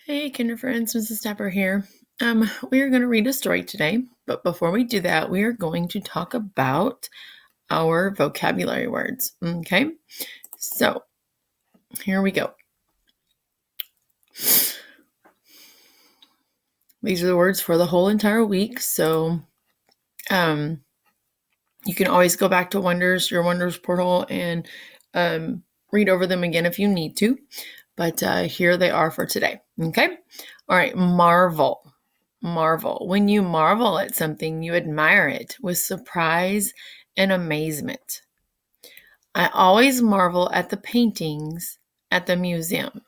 Hey, kinder friends, Mrs. Stepper here. We are going to read a story today, but before we do that, we are going to talk about our vocabulary words. Okay, so here we go. These are the words for the whole entire week, so you can always go back to your Wonders portal, and read over them again if you need to. But here they are for today. Okay, all right. Marvel. Marvel. When you marvel at something, you admire it with surprise and amazement. I always marvel at the paintings at the museum.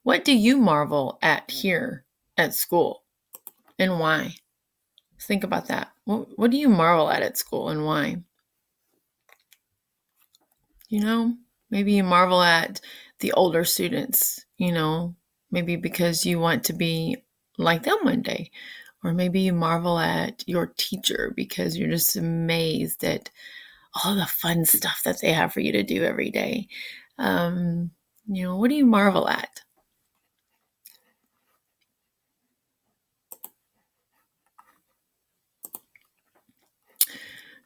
What do you marvel at here at school, and why? Think about that. What do you marvel at school, and why? Maybe you marvel at the older students, maybe because you want to be like them one day. Or maybe you marvel at your teacher because you're just amazed at all the fun stuff that they have for you to do every day. What do you marvel at?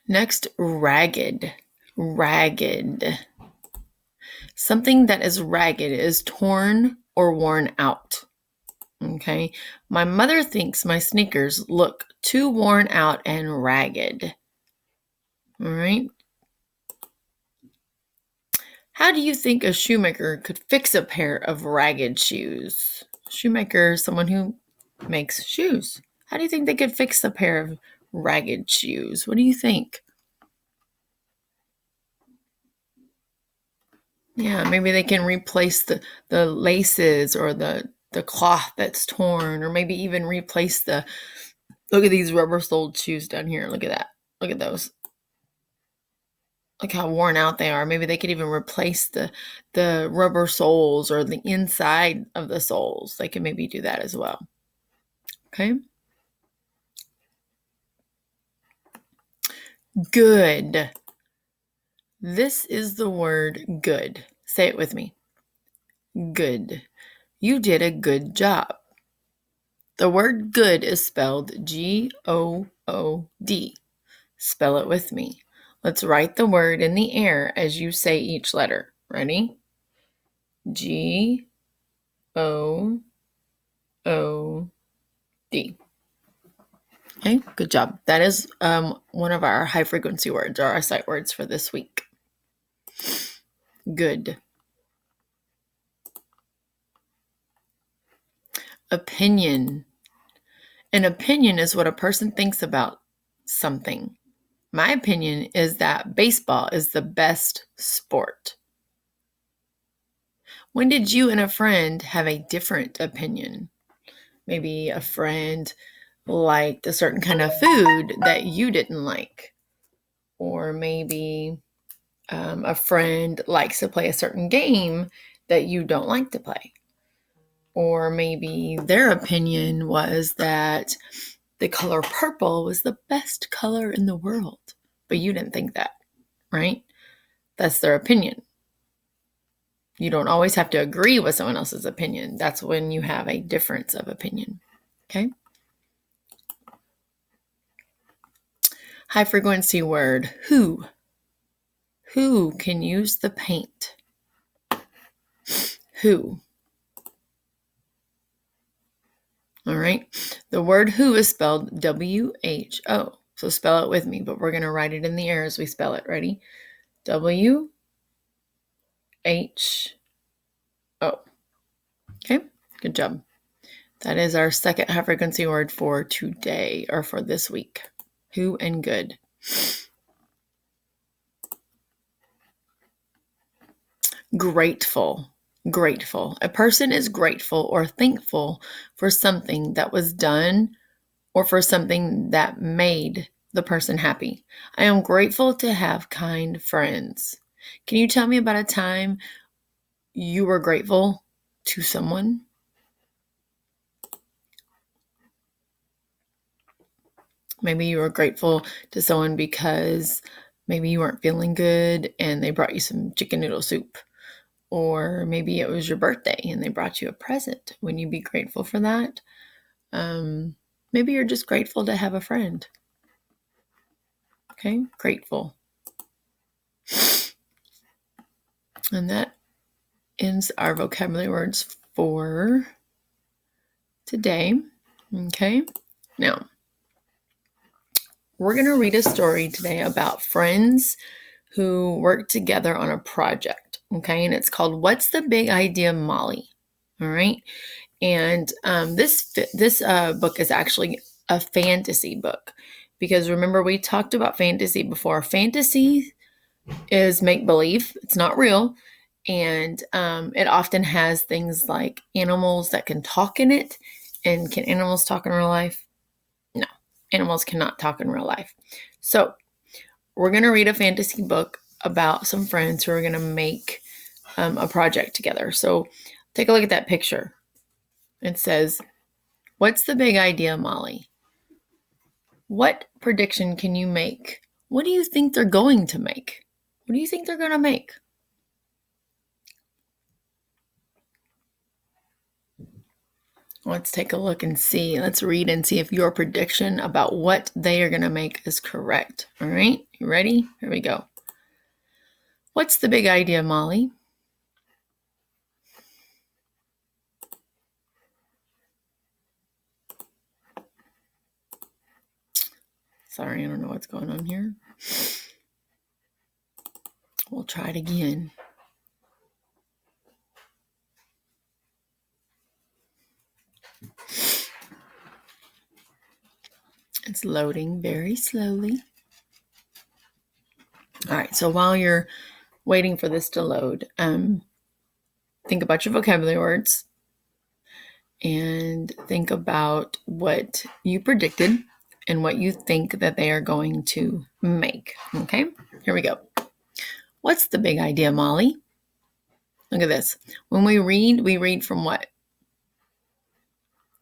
Next, ragged. Ragged. Something that is ragged is torn or worn out. Okay. My mother thinks my sneakers look too worn out and ragged. All right. How do you think a shoemaker could fix a pair of ragged shoes? Shoemaker is someone who makes shoes. How do you think they could fix a pair of ragged shoes? What do you think? Yeah, maybe they can replace the laces or the cloth that's torn, or maybe even replace look at these rubber-soled shoes down here. Look at that. Look at those. Look how worn out they are. Maybe they could even replace the rubber soles or the inside of the soles. They can maybe do that as well. Okay. Good. This is the word good. Say it with me. Good. You did a good job. The word good is spelled G-O-O-D. Spell it with me. Let's write the word in the air as you say each letter. Ready? G-O-O-D. Okay, good job. That is one of our high frequency words, or our sight words for this week. Good. Opinion. An opinion is what a person thinks about something. My opinion is that baseball is the best sport. When did you and a friend have a different opinion? Maybe a friend liked a certain kind of food that you didn't like. Or maybe a friend likes to play a certain game that you don't like to play. Or maybe their opinion was that the color purple was the best color in the world, but you didn't think that, right? That's their opinion. You don't always have to agree with someone else's opinion. That's when you have a difference of opinion. Okay? High frequency word, who. Who can use the paint? Who. All right. The word who is spelled W-H-O. So spell it with me, but we're going to write it in the air as we spell it. Ready? W-H-O. Okay. Good job. That is our second high frequency word for today, or for this week. Who and good. Grateful. Grateful. A person is grateful or thankful for something that was done or for something that made the person happy. I am grateful to have kind friends. Can you tell me about a time you were grateful to someone? Maybe you were grateful to someone because maybe you weren't feeling good and they brought you some chicken noodle soup. Or maybe it was your birthday and they brought you a present. Wouldn't you be grateful for that? Maybe you're just grateful to have a friend. Okay, grateful. And that ends our vocabulary words for today. Okay, now we're going to read a story today about friends who work together on a project. Okay, and it's called What's the Big Idea, Molly? All right, and this book is actually a fantasy book, because remember we talked about fantasy before. Fantasy is make-believe. It's not real. And it often has things like animals that can talk in it. And can animals talk in real life? No, animals cannot talk in real life. So we're going to read a fantasy book about some friends who are going to make a project together. So take a look at that picture. It says, "What's the big idea, Molly?" What prediction can you make? What do you think they're going to make? What do you think they're going to make? Let's take a look and see. Let's read and see if your prediction about what they are going to make is correct. All right, you ready? Here we go. What's the big idea, Molly? Sorry, I don't know what's going on here. We'll try it again. It's loading very slowly. All right, so while you're waiting for this to load, think about your vocabulary words and think about what you predicted and what you think that they are going to make. Okay, here we go. What's the big idea, Molly? Look at this. When we read from what?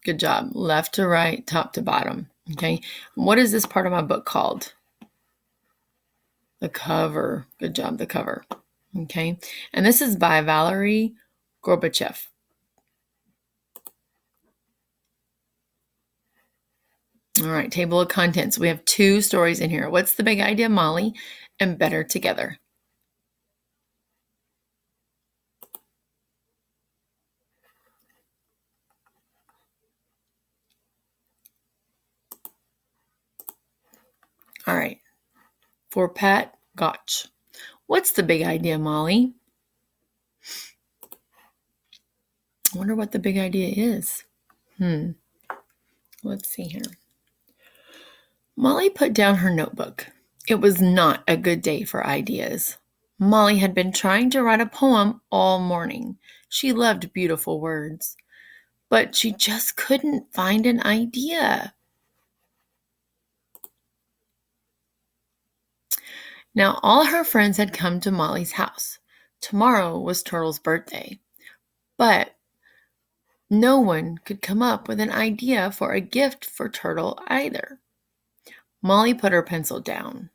Good job. Left to right, top to bottom. Okay. What is this part of my book called? The cover. Good job, the cover. Okay. And this is by Valerie Gorbachev. All right. Table of contents. We have 2 stories in here. What's the big idea, Molly? And Better Together. All right. For Pat Gotch. What's the big idea, Molly? I wonder what the big idea is. Let's see here. Molly put down her notebook. It was not a good day for ideas. Molly had been trying to write a poem all morning. She loved beautiful words, but she just couldn't find an idea. Now, all her friends had come to Molly's house. Tomorrow was Turtle's birthday, but no one could come up with an idea for a gift for Turtle either. Molly put her pencil down.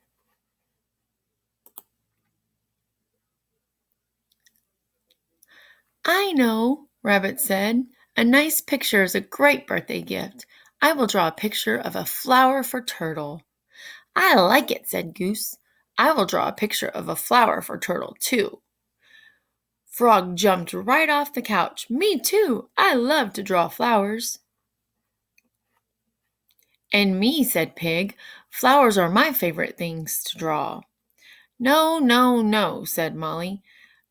"I know," Rabbit said. "A nice picture is a great birthday gift. I will draw a picture of a flower for Turtle." "I like it," said Goose. "I will draw a picture of a flower for Turtle, too." Frog jumped right off the couch. "Me, too. I love to draw flowers." "And me," said Pig. "Flowers are my favorite things to draw." "No, no, no," said Molly.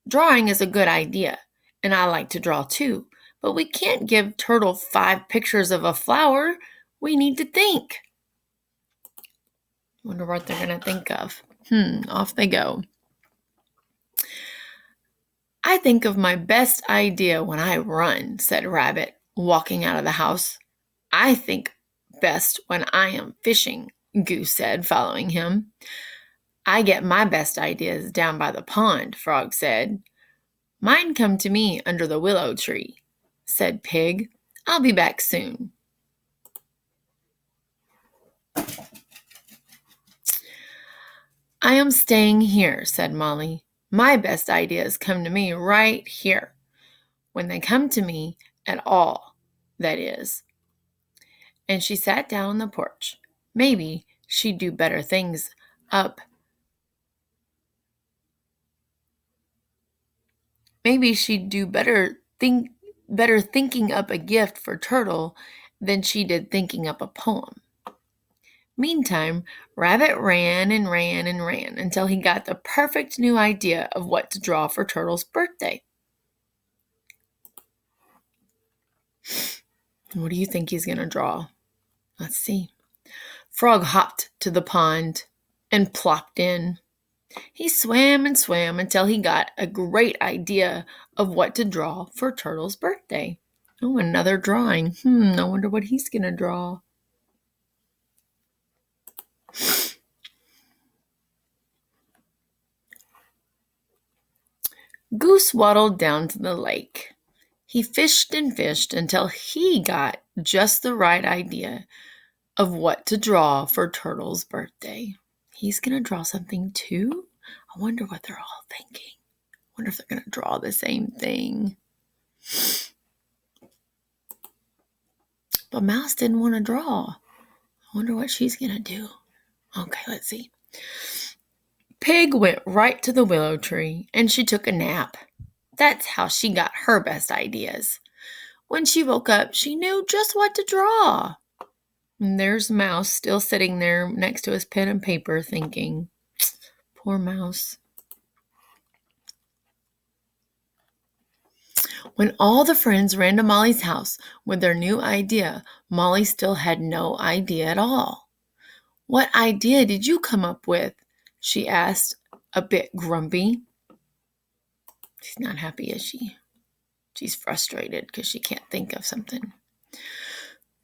"Drawing is a good idea, and I like to draw too, but we can't give Turtle 5 pictures of a flower. We need to think." Wonder what they're going to think of. Off they go. "I think of my best idea when I run," said Rabbit, walking out of the house. "I think best when I am fishing," Goose said, following him. "I get my best ideas down by the pond," Frog said. "Mine come to me under the willow tree," said Pig. "I'll be back soon." "I am staying here," said Molly. My best ideas come to me right here, when they come to me at all, that is. And she sat down on the porch. Maybe she'd do better things up. Maybe she'd do better thinking up a gift for Turtle than she did thinking up a poem. Meantime, Rabbit ran and ran and ran until he got the perfect new idea of what to draw for Turtle's birthday. What do you think he's going to draw? Let's see. Frog hopped to the pond and plopped in. He swam and swam until he got a great idea of what to draw for Turtle's birthday. Oh, another drawing. I wonder what he's going to draw. Goose waddled down to the lake. He fished and fished until he got just the right idea of what to draw for Turtle's birthday. He's going to draw something too? I wonder what they're all thinking. I wonder if they're going to draw the same thing. But Mouse didn't want to draw. I wonder what she's going to do. Okay, let's see. Pig went right to the willow tree and she took a nap. That's how she got her best ideas. When she woke up, she knew just what to draw. And there's Mouse still sitting there next to his pen and paper thinking, poor Mouse. When all the friends ran to Molly's house with their new idea, Molly still had no idea at all. What idea did you come up with? She asked, a bit grumpy. She's not happy, is she? She's frustrated because she can't think of something.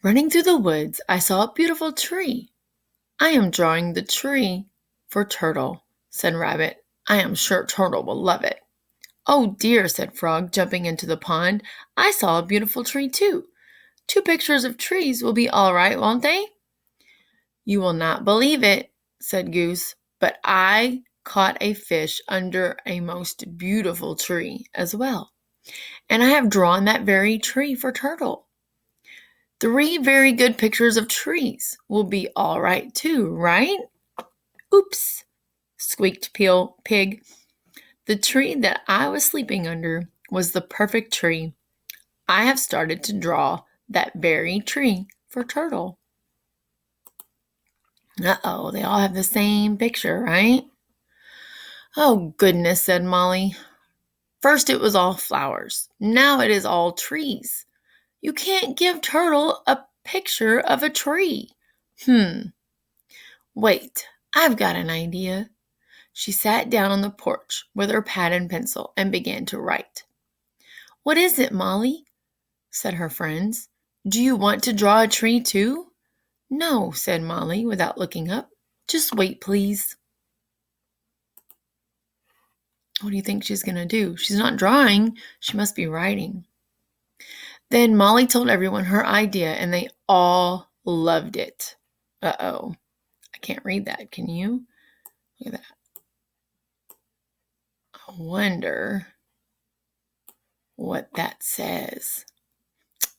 Running through the woods, I saw a beautiful tree. I am drawing the tree for Turtle, said Rabbit. I am sure Turtle will love it. Oh dear, said Frog, jumping into the pond. I saw a beautiful tree too. 2 pictures of trees will be all right, won't they? You will not believe it, said Goose, but I caught a fish under a most beautiful tree as well. And I have drawn that very tree for Turtle. 3 very good pictures of trees will be all right too, right? Oops, squeaked Pig. The tree that I was sleeping under was the perfect tree. I have started to draw that very tree for Turtle. Uh-oh, they all have the same picture, right? Oh, goodness, said Molly. First it was all flowers. Now it is all trees. You can't give Turtle a picture of a tree. Wait, I've got an idea. She sat down on the porch with her pad and pencil and began to write. What is it, Molly? Said her friends. Do you want to draw a tree too? No, said Molly without looking up. Just wait, please. What do you think she's going to do? She's not drawing. She must be writing. Then Molly told everyone her idea, and they all loved it. Uh-oh. I can't read that. Can you? Look at that. I wonder what that says.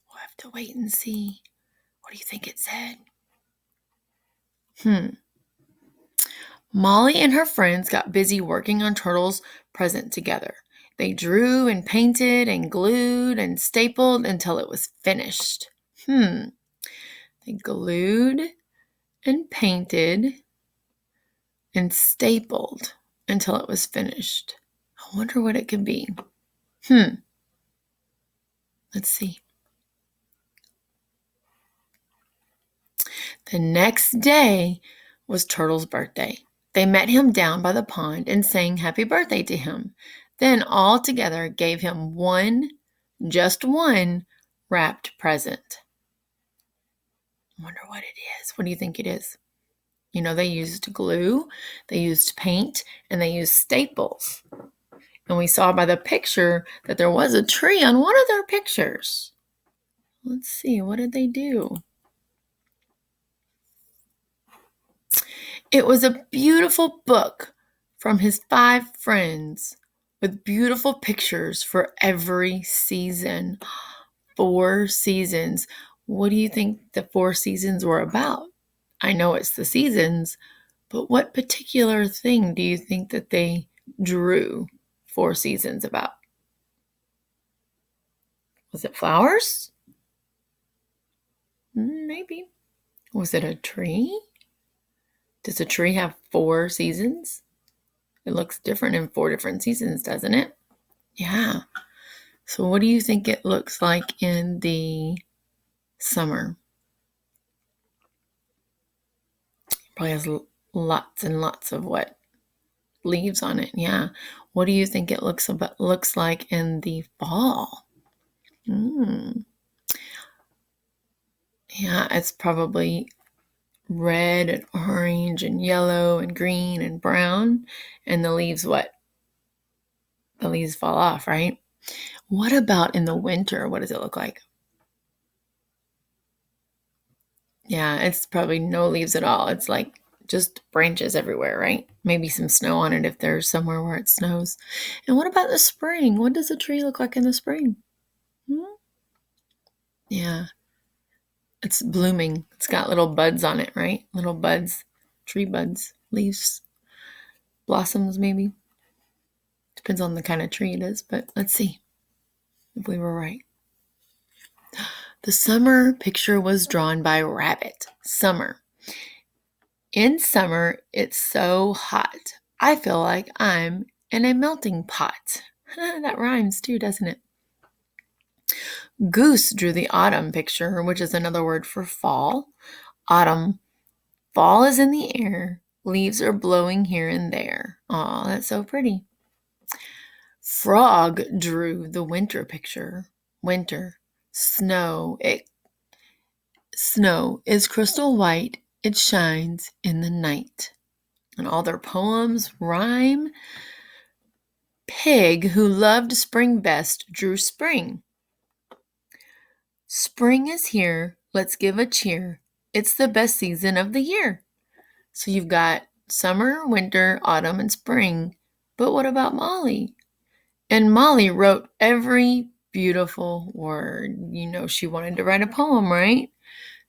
We'll have to wait and see. What do you think it said? Molly and her friends got busy working on Turtle's present together. They drew and painted and glued and stapled until it was finished. They glued and painted and stapled until it was finished. I wonder what it could be. Let's see. The next day was Turtle's birthday. They met him down by the pond and sang happy birthday to him. Then all together gave him just one, wrapped present. I wonder what it is. What do you think it is? You know, they used glue, they used paint, and they used staples. And we saw by the picture that there was a tree on one of their pictures. Let's see, what did they do? It was a beautiful book from his 5 friends with beautiful pictures for every season. 4 seasons. What do you think the 4 seasons were about? I know it's the seasons, but what particular thing do you think that they drew 4 seasons about? Was it flowers? Maybe. Was it a tree? Does a tree have 4 seasons? It looks different in 4 different seasons, doesn't it? Yeah. So what do you think it looks like in the summer? Probably has lots and lots of what? Leaves on it. Yeah. What do you think it looks like in the fall? Yeah, it's probably red and orange and yellow and green and brown. And the leaves, what? The leaves fall off, right? What about in the winter? What does it look like? Yeah, it's probably no leaves at all. It's like just branches everywhere, right? Maybe some snow on it if there's somewhere where it snows. And what about the spring? What does a tree look like in the spring? Yeah, it's blooming. It's got little buds on it, right? Little buds, tree buds, leaves, blossoms maybe. Depends on the kind of tree it is, but let's see if we were right. The summer picture was drawn by Rabbit. Summer. In summer, it's so hot. I feel like I'm in a melting pot. That rhymes too, doesn't it? Goose drew the autumn picture, which is another word for fall. Autumn. Fall is in the air. Leaves are blowing here and there. Aw, that's so pretty. Frog drew the winter picture. Winter. Snow. Snow is crystal white. It shines in the night. And all their poems rhyme. Pig, who loved spring best, drew spring. Spring is here. Let's give a cheer. It's the best season of the year. So you've got summer, winter, autumn, and spring. But what about Molly? And Molly wrote every beautiful word. You know, she wanted to write a poem, right?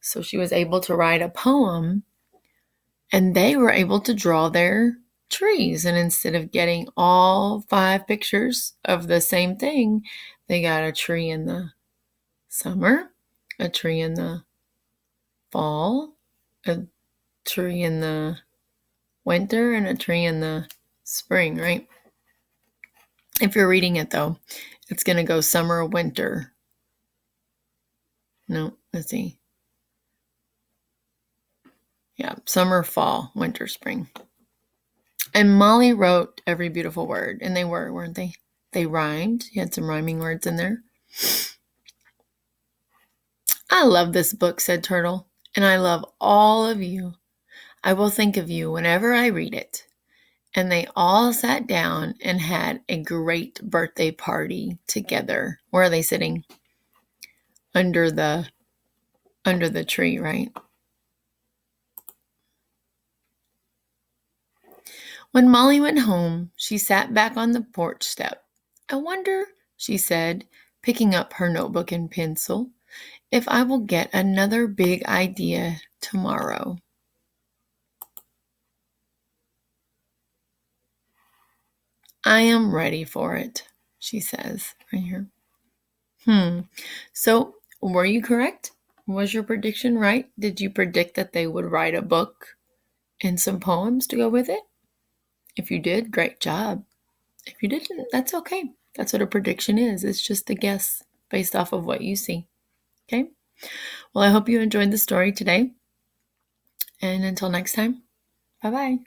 So she was able to write a poem, and they were able to draw their trees. And instead of getting all 5 pictures of the same thing, they got a tree in the summer, a tree in the fall, a tree in the winter, and a tree in the spring, right? If you're reading it though, it's going to go summer, winter. No, let's see. Yeah, summer, fall, winter, spring. And Molly wrote every beautiful word, and they weren't they? They rhymed. You had some rhyming words in there. I love this book, said Turtle, and I love all of you. I will think of you whenever I read it. And they all sat down and had a great birthday party together. Where are they sitting? Under the tree, right? When Molly went home, she sat back on the porch step. I wonder, she said, picking up her notebook and pencil, if I will get another big idea tomorrow. I am ready for it, she says right here. So, were you correct? Was your prediction right? Did you predict that they would write a book and some poems to go with it? If you did, great job. If you didn't, that's okay. That's what a prediction is. It's just a guess based off of what you see. Okay? Well, I hope you enjoyed the story today. And until next time, bye-bye.